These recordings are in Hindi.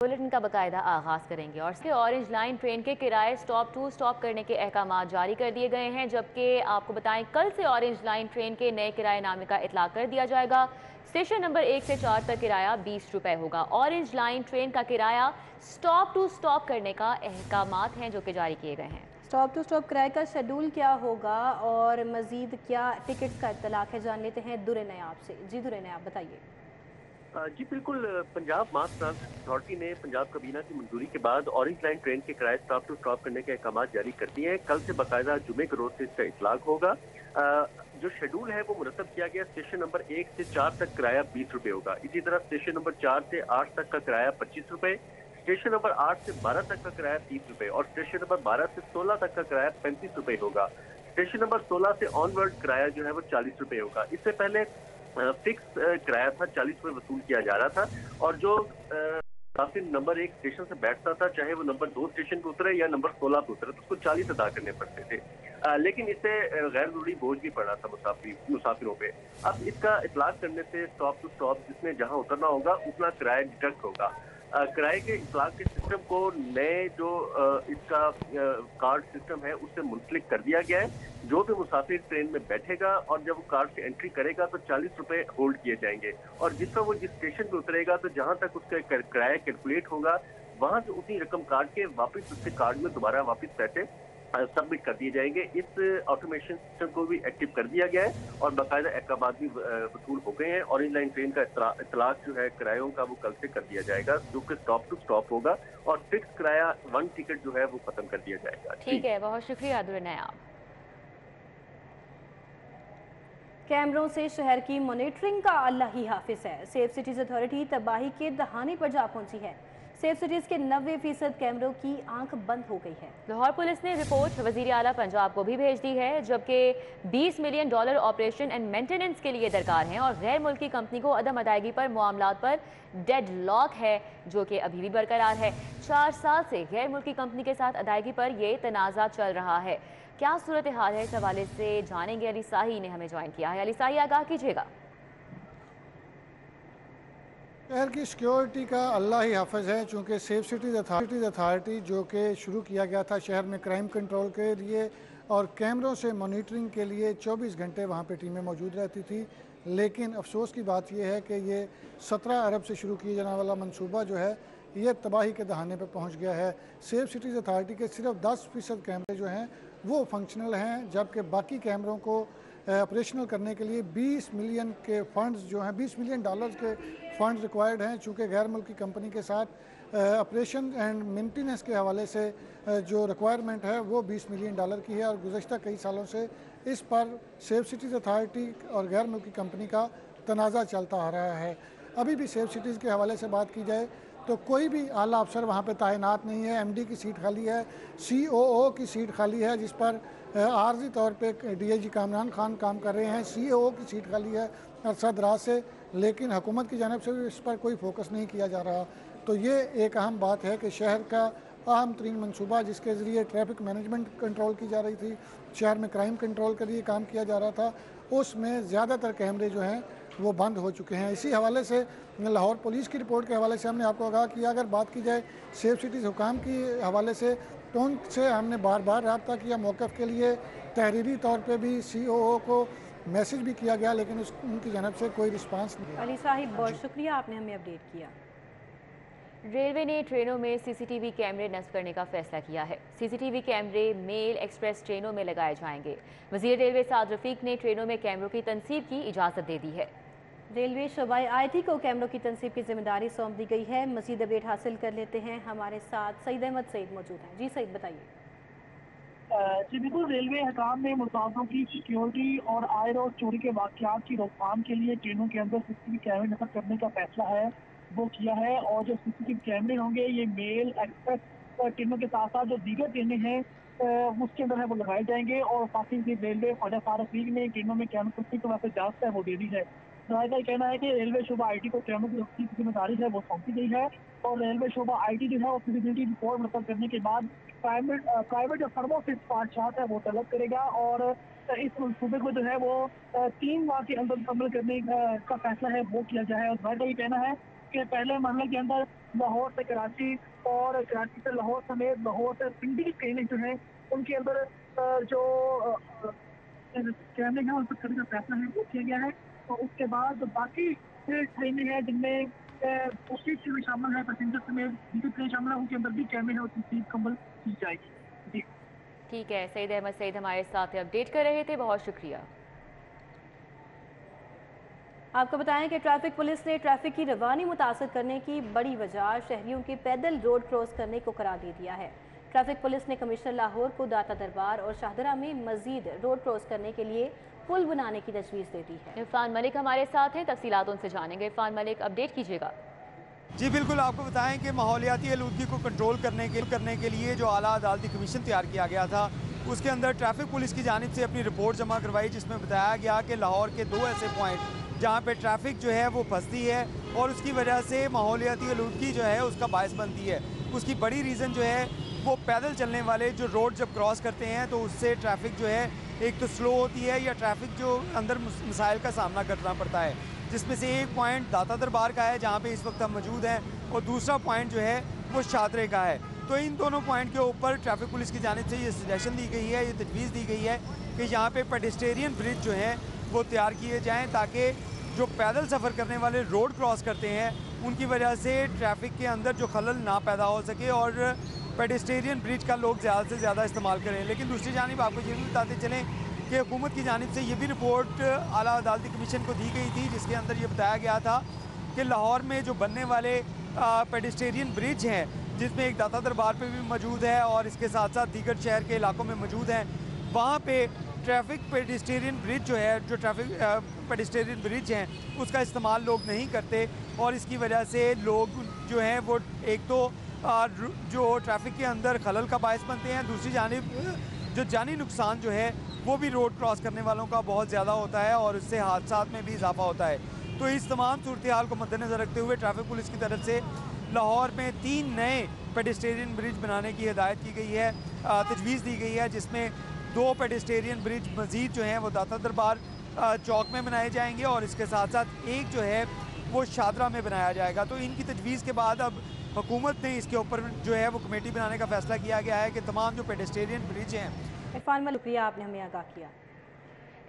बुलेटिन का बाकायदा आगाज करेंगे और इसके ऑरेंज लाइन ट्रेन के किराए स्टॉप टू स्टॉप करने के अहकाम जारी कर दिए गए हैं, जबकि आपको बताएं कल से ऑरेंज लाइन ट्रेन के नए किराएनामे का इतला कर दिया जाएगा। स्टेशन नंबर 1 से 4 तक किराया 20 रुपए होगा। ऑरेंज लाइन ट्रेन का किराया स्टॉप टू स्टॉप करने का अहकाम हैं जो कि जारी किए गए हैं। स्टॉप टू स्टॉप किराए का शेड्यूल क्या होगा और मजीद क्या टिकट्स का इत्तलाक है, जान लेते हैं दुर्रे नयाब से। जी दुर्रे नयाब, बताइए। जी बिल्कुल। पंजाब मास ट्रांसपोर्ट अथॉरिटी ने पंजाब काबीना की मंजूरी के बाद ऑरेंज लाइन ट्रेन के किराए स्टॉप टू स्टॉप करने के अहकाम जारी कर दिए हैं। कल से बाकायदा जुमे के रोज से इसका इतलाक होगा। जो शेड्यूल है वो मुरतब किया गया। स्टेशन नंबर 1 से 4 तक किराया 20 रुपए होगा। इसी तरह स्टेशन नंबर 4 से 8 तक का किराया 25 रुपए, स्टेशन नंबर 8 से 12 तक का किराया 30 रुपए और स्टेशन नंबर 12 से 16 तक का किराया 35 रुपए होगा। स्टेशन नंबर 16 से ऑनवर्ड किराया जो है वो 40 रुपए होगा। इससे पहले फिक्स किराया था 40 रुपए वसूल किया जा रहा था और जो मुसाफिर नंबर 1 स्टेशन से बैठता था, चाहे वो नंबर 2 स्टेशन पे उतरे या नंबर 16 पे उतरे, तो उसको 40 अदा करने पड़ते थे। लेकिन इससे गैर जरूरी बोझ भी पड़ा था मुसाफिरों पे। अब इसका इतलाक करने से स्टॉप टू स्टॉप जिसने जहां उतरना होगा उतना किराया डिडक्ट होगा। किराए के इतलाक के सिस्टम को नए जो इसका कार्ड सिस्टम है उससे मुंसलिक कर दिया गया है। जो भी मुसाफिर ट्रेन में बैठेगा और जब वो कार्ड से एंट्री करेगा तो 40 रुपए होल्ड किए जाएंगे और जिस पर वो जिस स्टेशन पे उतरेगा तो जहां तक उसका किराया कैलकुलेट होगा वहां से उतनी रकम काट के वापस उसके कार्ड में दोबारा वापस पैसे सबमिट कर दिए जाएंगे। इस ऑटोमेशन सिस्टम को भी एक्टिव कर दिया गया है और बाकायदा अहकाम भी वसूल हो गए हैं। ऑरेंज लाइन ट्रेन का इतलाक जो है किरायों का वो कल से कर दिया जाएगा, जो कि स्टॉप टू स्टॉप होगा और फिक्स किराया 1 टिकट जो है वो खत्म कर दिया जाएगा। ठीक है, बहुत शुक्रिया नयाब। कैमरों से शहर की मॉनिटरिंग का अल्लाह ही हाफिज है। सेफ सिटीज अथॉरिटी तबाही के दहाने पर जा पहुंची है। सेफ सिटीज के 90% कैमरों की आंख बंद हो गई है। लाहौर पुलिस ने रिपोर्ट वजीर आला पंजाब को भी भेज दी है, जबकि $20 मिलियन ऑपरेशन एंड मेंटेनेंस के लिए दरकार हैं और गैर मुल्की कंपनी को अदम अदायगी पर मामलात पर डेड लॉक है जो कि अभी भी बरकरार है। 4 साल से गैर मुल्की कंपनी के साथ अदायगी पर यह तनाज़ा चल रहा है। क्या सूरत हाल है, इस हवाले से जानेंगे। अली साही ने हमें ज्वाइन किया है। अली साही, आगाह कीजिएगा। शहर की सिक्योरिटी का अल्लाह ही हाफिज़ है, चूँकि सेफ सिटीज़ अथॉरिटी जो कि शुरू किया गया था शहर में क्राइम कंट्रोल के लिए और कैमरों से मॉनिटरिंग के लिए 24 घंटे वहाँ पे टीमें मौजूद रहती थी। लेकिन अफसोस की बात यह है कि ये 17 अरब से शुरू किए जाने वाला मंसूबा जो है ये तबाही के दहाने पर पहुँच गया है। सेफ सिटीज़ अथॉरिटी के सिर्फ 10% कैमरे जो हैं वो फंक्शनल हैं, जबकि बाकी कैमरों को ऑपरेशनल करने के लिए 20 मिलियन के फंड्स जो हैं, $20 मिलियन के फंड्स रिक्वायर्ड हैं। चूँकि गैर मुल्की कंपनी के साथ ऑपरेशन एंड मेंटेनेंस के हवाले से जो रिक्वायरमेंट है वो $20 मिलियन की है और गुज़श्ता कई सालों से इस पर सेफ सिटीज़ अथॉरिटी और गैर मुल्की कंपनी का तनाज़ा चलता आ रहा है। अभी भी सेफ सिटीज़ के हवाले से बात की जाए तो कोई भी आला अफसर वहाँ पे तैनात नहीं है। एमडी की सीट खाली है, सीओओ की सीट खाली है जिस पर आर्जी तौर पे डीआईजी कामरान खान काम कर रहे हैं। सीओओ की सीट खाली है अरसा दराज से, लेकिन हुकूमत की जानिब से भी इस पर कोई फोकस नहीं किया जा रहा। तो ये एक अहम बात है कि शहर का अहम तरीन मनसूबा जिसके ज़रिए ट्रैफिक मैनेजमेंट कंट्रोल की जा रही थी, शहर में क्राइम कंट्रोल के लिए काम किया जा रहा था, उसमें ज़्यादातर कैमरे जो हैं वो बंद हो चुके हैं। इसी हवाले से लाहौर पुलिस की रिपोर्ट के हवाले से हमने आपको आगाह किया। अगर बात की जाए सेफ सिटीज़ हुकाम की हवाले से तो उनसे हमने बार बार रब्ता किया। मौक़िफ़ के लिए तहरीरी तौर पे भी सीओओ को मैसेज भी किया गया, लेकिन उनकी जानब से कोई रिस्पांस नहीं। अली साहिब, बहुत शुक्रिया, आपने हमें अपडेट किया। रेलवे ने ट्रेनों में सीसीटीवी कैमरे नस्ब करने का फैसला किया है। सीसीटीवी कैमरे मेल एक्सप्रेस ट्रेनों में लगाए जाएंगे। वज़ीर रेलवे साद रफीक ने ट्रेनों में कैमरों की तनसीब की इजाज़त दे दी है। रेलवे शोबाए आईटी को कैमरों की तनसीब की जिम्मेदारी सौंप दी गई है। मज़ीद अपडेट हासिल कर लेते हैं, हमारे साथ सईद अहमद सईद मौजूद हैं। जी सईद, बताइए। जी बिल्कुल, रेलवे हकाम ने मुसाफिरों की सिक्योरिटी और आए रोज चोरी के वाक़यात की रोकथाम के लिए ट्रेनों के अंदर सीसीटीवी कैमरे नस्ब करने का फैसला है वो किया है और जो सीसीटीवी कैमरे होंगे ये मेल एक्सप्रेस ट्रेनों के साथ साथ जो दीगर ट्रेनें हैं उसके अंदर है वो लगाए जाएंगे और साथ ही रेलवे ख्वाजा साद रफीक ने ट्रेनों में कैमरे की वास्ते इजाजत है वो दे दी है। राय का कहना है कि रेलवे शोबा आईटी को कैमरों की रफ्ती की जिम्मेदारी है वो सौंपी गई है और रेलवे शोबा आईटी जो है वो फिजिबिलिटी रिपोर्ट मुतल करने के बाद प्राइवेट जो फर्मों से स्पार्शात है वो तलब करेगा और इस मनसूबे को जो है वो 3 माह के अंदर मुकम्मल करने का फैसला है वो किया जाए। और राय का ये कहना है इसके पहले मरहले के अंदर लाहौर से कराची और कराची से लाहौर समेत लाहौर से पिंडी की ट्रेनें जो हैं उनके अंदर जो कैमरे हैं उन पर करने का फैसला है वो किया गया है। और उसके बाद बाकी ट्रेनें हैं जिनमें दूसरी ट्रेन शामिल है, पैसेंजर समेत दूसरी ट्रेन शामिल है, उनके अंदर भी कैमरे हैं, उसकी सीट कम्बल की जाएगी। जी ठीक है, सईद अहमद सईद हमारे साथ अपडेट कर रहे थे, बहुत शुक्रिया। आपको बताएं कि ट्रैफिक पुलिस ने ट्रैफिक की रवानी मुतासर करने की बड़ी वजह शहरियों के पैदल रोड क्रॉस करने को करार दे दिया है। ट्रैफिक पुलिस ने कमिश्नर लाहौर को दाता दरबार और शाहदरा में मजीद रोड क्रॉस करने के लिए पुल बनाने की तजवीज़ दे दी है। इरफान मलिक हमारे साथ हैं, तफसीलात उनसे जानेंगे। इरफान मलिक, अपडेट कीजिएगा। जी बिल्कुल, आपको बताएं कि माहौलियाती आलूदगी को कंट्रोल करने के लिए जो आला अदालती कमीशन तैयार किया गया था उसके अंदर ट्रैफिक पुलिस की जानिब से अपनी रिपोर्ट जमा करवाई, जिसमें बताया गया कि लाहौर के 2 ऐसे पॉइंट जहाँ पे ट्रैफिक जो है वो फंसती है और उसकी वजह से माहौलियाती आलूदगी जो है उसका बायस बनती है। उसकी बड़ी रीज़न जो है वो पैदल चलने वाले जो रोड जब क्रॉस करते हैं तो उससे ट्रैफिक जो है एक तो स्लो होती है या ट्रैफिक जो अंदर मसाइल का सामना करना पड़ता है, जिसमें से एक पॉइंट दाता दरबार का है जहाँ पे इस वक्त हम मौजूद हैं और दूसरा पॉइंट जो है वो शादरे का है। तो इन दोनों पॉइंट के ऊपर ट्रैफिक पुलिस की जानिब से ये सजेशन दी गई है, ये तजवीज़ दी गई है कि यहाँ पे पेडेस्टेरियन ब्रिज जो है वो तैयार किए जाएँ ताकि जो पैदल सफ़र करने वाले रोड क्रॉस करते हैं उनकी वजह से ट्रैफिक के अंदर जो खलल ना पैदा हो सके और पेडेस्टेरियन ब्रिज का लोग ज़्यादा से ज़्यादा इस्तेमाल करें। लेकिन दूसरी जानिब आपको ये भी बताते चलें कि हुकूमत की जानिब से ये भी रिपोर्ट आला अदालती कमीशन को दी गई थी, जिसके अंदर ये बताया गया था कि लाहौर में जो बनने वाले पेडेस्टेरियन ब्रिज हैं, जिसमें एक दाता दरबार पे भी मौजूद है और इसके साथ साथ दीगर शहर के इलाकों में मौजूद हैं, वहाँ पे ट्रैफिक पेडेस्टेरियन ब्रिज जो है, जो ट्रैफिक पेडेस्टेरियन ब्रिज हैं उसका इस्तेमाल लोग नहीं करते और इसकी वजह से लोग जो हैं वो एक तो जो ट्रैफिक के अंदर खलल का बायस बनते हैं, दूसरी जानिब जो जानी नुकसान जो है वो भी रोड क्रॉस करने वालों का बहुत ज़्यादा होता है और उससे हादसात में भी इजाफा होता है। तो इस तमाम सूरत हाल को मद्देनज़र रखते हुए ट्रैफिक पुलिस की तरफ से लाहौर में 3 नए पेडेस्टेरियन ब्रिज बनाने की हिदायत की गई है, तजवीज़ दी गई है, जिसमें 2 पेडेस्टेरियन ब्रिज मज़ीद जो हैं वो दाता दरबार चौक में बनाए जाएंगे और इसके साथ साथ एक जो है वो शादरा में बनाया जाएगा। तो इनकी तजवीज़ के बाद अब हुकूमत ने इसके ऊपर जो है वो कमेटी बनाने का फैसला किया गया है कि तमाम जो पेडेस्टेरियन ब्रिज हैं। इरफान मलिक, शुक्रिया, आपने हमें आगाह किया।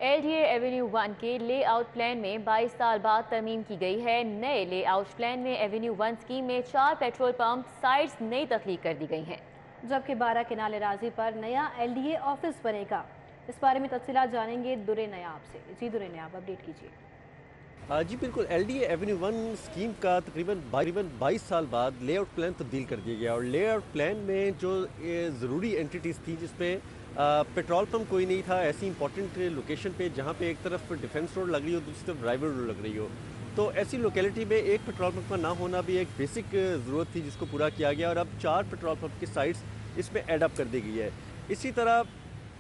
LDA एवेन्यू 1 के लेआउट प्लान में 22 साल बाद तरमीम की गई है। नए लेआउट प्लान में एवेन्यू 1 स्कीम में 4 पेट्रोल पंप साइट्स नई तख्लीक कर दी गई हैं, जबकि 12 केनाल राजी पर नया LDA ऑफिस बनेगा। इस बारे में तफसीलात जानेंगे दुरे नयाब से। जी दुरे नयाब, अपडेट कीजिए। जी बिल्कुल, LDA एवेन्यू 1 स्कीम का तकरीबन 22 साल बाद लेआउट प्लान तब्दील कर दिया गया और लेआउट प्लान में जो ज़रूरी एंटिटीज़ थी जिसमें पेट्रोल पंप कोई नहीं था ऐसी इंपॉर्टेंट लोकेशन पे जहाँ पे एक तरफ डिफेंस रोड लग रही हो, दूसरी तरफ ड्राइवर रोड लग रही हो, तो ऐसी लोकेलिटी में एक पेट्रोल पंप का ना होना भी एक बेसिक ज़रूरत थी जिसको पूरा किया गया और अब 4 पेट्रोल पंप की साइट्स इसमें एडअप कर दी गई है। इसी तरह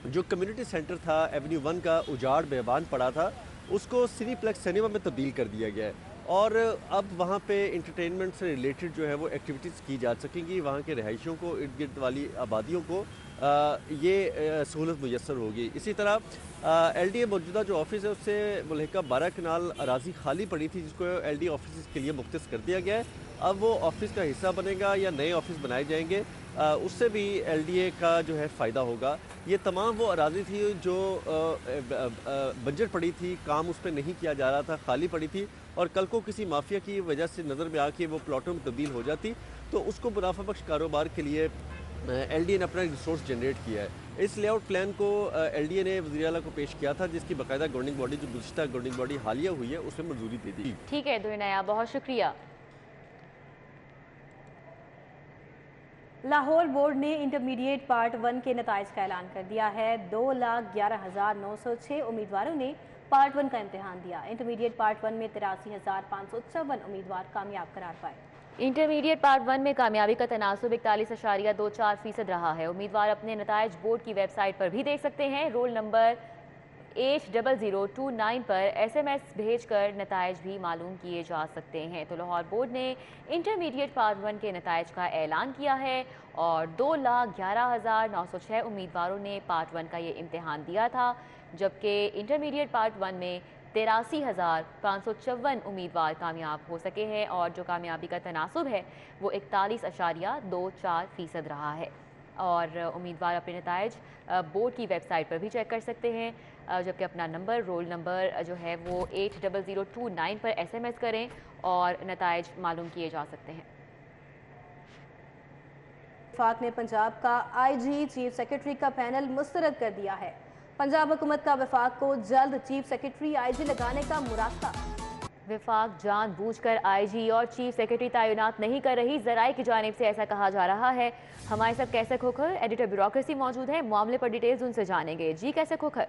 जो कम्युनिटी सेंटर था एवेन्यू 1 का उजाड़ बेबान पड़ा था उसको सिनीप्लेक्स सिनेमा में तब्दील कर दिया गया है और अब वहाँ पे इंटरटेनमेंट से रिलेटेड जो है वो एक्टिविटीज़ की जा सकेंगी। वहाँ के रहायशियों को, इर्द गिर्द वाली आबादियों को ये सहूलत मुयसर होगी। इसी तरह LDA मौजूदा जो ऑफिस है उससे मुल्हिका 12 कनाल अराजी खाली पड़ी थी जिसको LDA ऑफिस के लिए मुख्तस कर दिया गया है। अब वो ऑफिस का हिस्सा बनेगा या नए ऑफिस बनाए जाएंगे, उससे भी LDA का जो है फ़ायदा होगा। ये तमाम वो अराजी थी जो बंजर पड़ी थी, काम उस पर नहीं किया जा रहा था, खाली पड़ी थी और कल को किसी माफिया की वजह से नज़र में आके वो प्लॉटों में तब्दील हो जाती तो उसको मुनाफा बख्श कारोबार के लिए LDA ने अपना रिसोर्स जनरेट किया है। इस लेआउट प्लान को LDA ने वज़ीर आला को पेश किया था जिसकी बाकायदा गवर्निंग बॉडी जो गुज़िश्ता गवर्निंग बॉडी हालिया हुई है उसमें मंजूरी दे दी। ठीक है दुरे नयाब, बहुत शुक्रिया। लाहौर बोर्ड ने इंटरमीडिएट पार्ट 1 के नताइज का ऐलान कर दिया है। 2,11,906 उम्मीदवारों ने पार्ट 1 का इम्तिहान दिया। इंटरमीडिएट पार्ट 1 में 83,554 उम्मीदवार कामयाब करार पाए। इंटरमीडिएट पार्ट 1 में कामयाबी का तनासुब 41.24% रहा है। उम्मीदवार अपने नताइज बोर्ड की वेबसाइट पर भी देख सकते हैं। रोल नंबर 80029 पर SMS भेजकर नताइज भी मालूम किए जा सकते हैं। तो लाहौर बोर्ड ने इंटरमीडिएट पार्ट 1 के नताइज का ऐलान किया है और 2,11,906 उम्मीदवारों ने पार्ट 1 का ये इम्तिहान दिया था, जबकि इंटरमीडिएट पार्ट 1 में 83,554 उम्मीदवार कामयाब हो सके हैं और जो कामयाबी का तनासुब है वो 41.24% रहा है। और उम्मीदवार अपने नताइज बोर्ड की वेबसाइट पर भी चेक कर सकते हैं, जबकि अपना नंबर, रोल नंबर जो है वो 80029 पर SMS करें और नताइज मालूम किए जा सकते हैं। वफाक ने पंजाब का IG चीफ सेक्रेटरी का पैनल मुस्तरद कर दिया है। पंजाब हुकूमत का वफाक को जल्द चीफ सेक्रेटरी IG लगाने का मुरादा। विफाक जानबूझकर IG और चीफ सेक्रेटरी तैनात नहीं कर रही, जराए की जानिब से ऐसा कहा जा रहा है। हमारे साथ कैसे खोखर एडिटर ब्यूरोक्रेसी मौजूद है, मामले पर डिटेल्स उनसे जानेंगे। जी कैसे खोखर।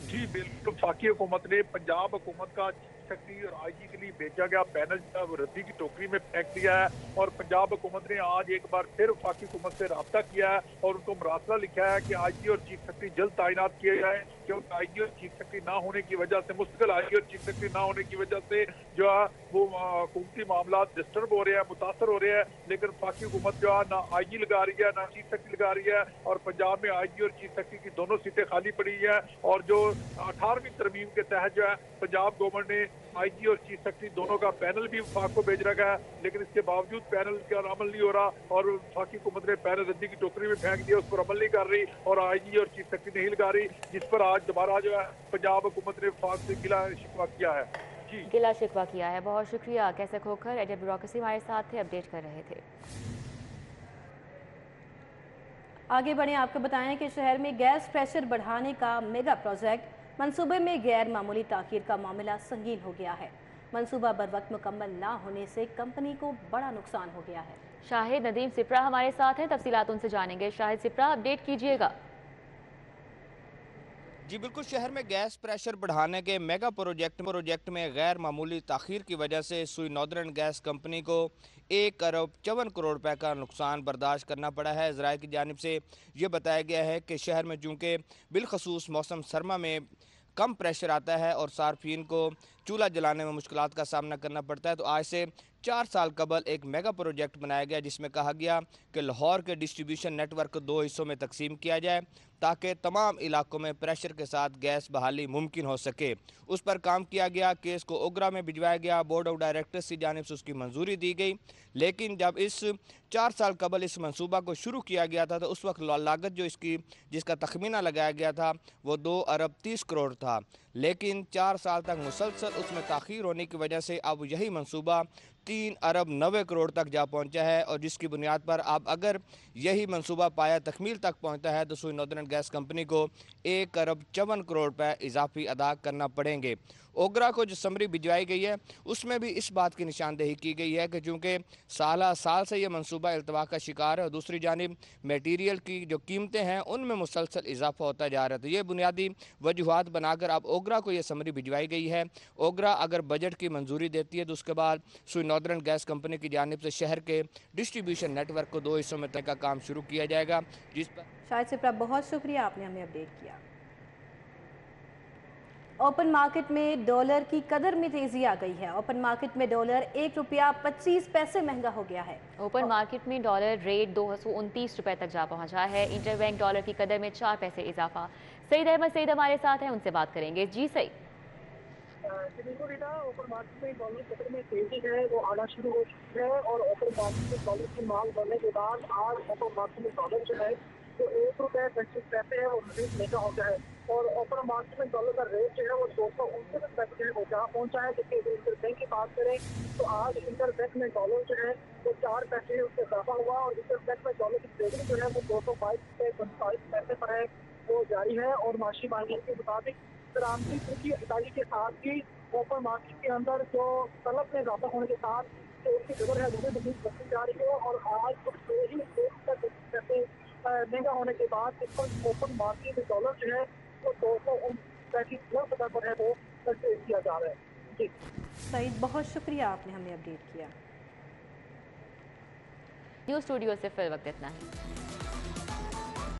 जी बिल्कुल, वफाकी हुकूमत ने पंजाब हुकूमत का सेक्रेटरी और IG के लिए भेजा गया पैनल रद्दी की टोकरी में फेंक दिया है और पंजाब हुकूमत ने आज एक बार फिर वफाकी हुकूमत से रब्ता किया है और उनको मरासला लिखा है कि IG और चीफ सेक्रेटरी जल्द तैनात किए जाए, क्योंकि IG और चीफ सेक्रेटरी ना होने की वजह से, मुस्तकिल IG और चीफ सेक्रेटरी ना होने की वजह से जो है वो हुकूमती मामला डिस्टर्ब हो रहे हैं, मुतासर हो रहे हैं। लेकिन वफाकी हुकूमत जो है ना IG लगा रही है ना चीफ सेक्रेटरी लगा रही है और पंजाब में IG और चीफ सेक्रेटरी की दोनों सीटें खाली पड़ी है। और जो 18वीं तरमीम के तहत जो है पंजाब गवर्नमेंट ने IG और चीफ सेक्रेटरी दोनों का पैनल भी वफाक को भेज रखा है, लेकिन इसके बावजूद पैनल का अमल नहीं हो रहा और वफाकी हुकूमत ने पैनल रद्दी की टोकरी में फेंक दिया, उस पर अमल नहीं कर रही और IG और चीफ सेक्रेटरी नहीं लगा रही, जिस पर आज दोबारा जो है पंजाब हुकूमत ने वफाक से गिला शिकवा किया है। जी गिला शिकवा किया है। बहुत शुक्रिया कैसे खोखर, एडिटर ब्यूरोक्रेसी हमारे साथ थे, अपडेट कर रहे थे। आगे बढ़े, आपको बताएं कि शहर में गैस प्रेशर बढ़ाने का मेगा प्रोजेक्ट मंसूबे में गैर मामूली ताखीर का मामला संगीन हो गया है। मंसूबा बर वक्त मुकम्मल ना होने से कंपनी को बड़ा नुकसान हो गया है। शाहिद नदीम सिप्रा हमारे साथ हैं, तफसीलात उनसे जानेंगे। शाहिद सिप्रा, अपडेट कीजिएगा। जी बिल्कुल, शहर में गैस प्रेशर बढ़ाने के मेगा प्रोजेक्ट में गैर मामूली ताखीर की वजह से सुई नॉर्दर्न गैस कंपनी को 1 अरब 54 करोड़ रुपए का नुकसान बर्दाश्त करना पड़ा है। ज़राए की जानिब से ये बताया गया है कि शहर में चूँकि बिलखसूस मौसम सरमा में कम प्रेशर आता है और सार्फिन को चूल्हा जलाने में मुश्किलात का सामना करना पड़ता है, तो आज से 4 साल कबल एक मेगा प्रोजेक्ट बनाया गया जिसमें कहा गया कि लाहौर के डिस्ट्रीब्यूशन नेटवर्क को 2 हिस्सों में तकसीम किया जाए ताकि तमाम इलाकों में प्रेशर के साथ गैस बहाली मुमकिन हो सके। उस पर काम किया गया, केस को ओगरा में भिजवाया गया, बोर्ड ऑफ डायरेक्टर्स की जानिब से उसकी मंजूरी दी गई। लेकिन जब इस 4 साल कबल इस मंसूबा को शुरू किया गया था तो उस वक्त लागत जो इसकी जिसका तखमीना लगाया गया था वो 2 अरब 30 करोड़ था, लेकिन 4 साल तक मुसलसल उसमें ताख़ीर होने की वजह से अब यही मंसूबा 3 अरब 90 करोड़ तक जा पहुंचा है और जिसकी बुनियाद पर अब अगर यही मंसूबा पाया तकमील तक पहुंचता है तो सुई नॉर्दर्न गैस कंपनी को 1 अरब 54 करोड़ रुपए इजाफी अदा करना पड़ेंगे। ओगरा को जो समरी भिजवाई गई है उसमें भी इस बात की निशानदेही की गई है कि चूँकि साल से ये मंसूबा अल्तवा का शिकार है और दूसरी जानिब मटीरियल की जो कीमतें हैं उनमें मुसलसल इजाफा होता जा रहा है, तो ये बुनियादी वजूहात बनाकर अब ओगरा को ये समरी भिजवाई गई है। ओगरा अगर बजट की मंजूरी देती है तो उसके बाद सुई नॉर्दर्न गैस कंपनी की जानिब से शहर के डिस्ट्रीब्यूशन नेटवर्क को 2 हिस्सों में तय का काम शुरू किया जाएगा। जिस पर शायद से बहुत शुक्रिया, आपने हमें अपडेट किया। ओपन मार्केट में डॉलर की कदर में तेजी आ गई है। ओपन मार्केट में डॉलर 1 रुपया 25 पैसे महंगा हो गया है। ओपन मार्केट में डॉलर रेट 229 रुपए तक जा पहुंचा है। इंटरबैंक डॉलर की कदर में 4 पैसे इजाफा। सईद अहमद सईद हमारे साथ हैं, उनसे बात करेंगे। जी सईद। बिल्कुल बेटा, ओपन मार्केट में डॉलर कदर में तेजी है वो आना शुरू हो चुकी है और ओपन मार्केट में डॉलर की मांग बढ़ने के बाद आज ओपन मार्केट में डॉलर जो है जो 1 रुपया 25 पैसे है वो खरीद महंगा हो गया है और ओपन मार्केट में डॉलर का रेट जो है वो 229 रुपये जो है वो जहाँ पहुँचा है। जबकि अगर इंटर बैंक की बात करें तो आज इंटर बैंक में डॉलर जो है वो 4 पैसे उससे इजाफा हुआ और इंटर बैंक में डॉलर की ट्रेडिंग जो है वो 222 रुपये 45 पैसे पर है वो जारी है। और माशी माहिर के मुताबिक बरामदी की अदायगी के साथ ही ओपन मार्केट के अंदर जो तलब में इजाफा होने के साथ जो उसकी कदर है वो भी मजीद बढ़ती जा रही है और आज पैसे महंगा होने के बाद इस पर ओपन मार्केट में डॉलर जो है वो 229 पर है वो ट्रेड किया जा रहा है। जी सईद, बहुत शुक्रिया, आपने हमें अपडेट किया। न्यूज़ स्टूडियो से फिर वक्त इतना ही।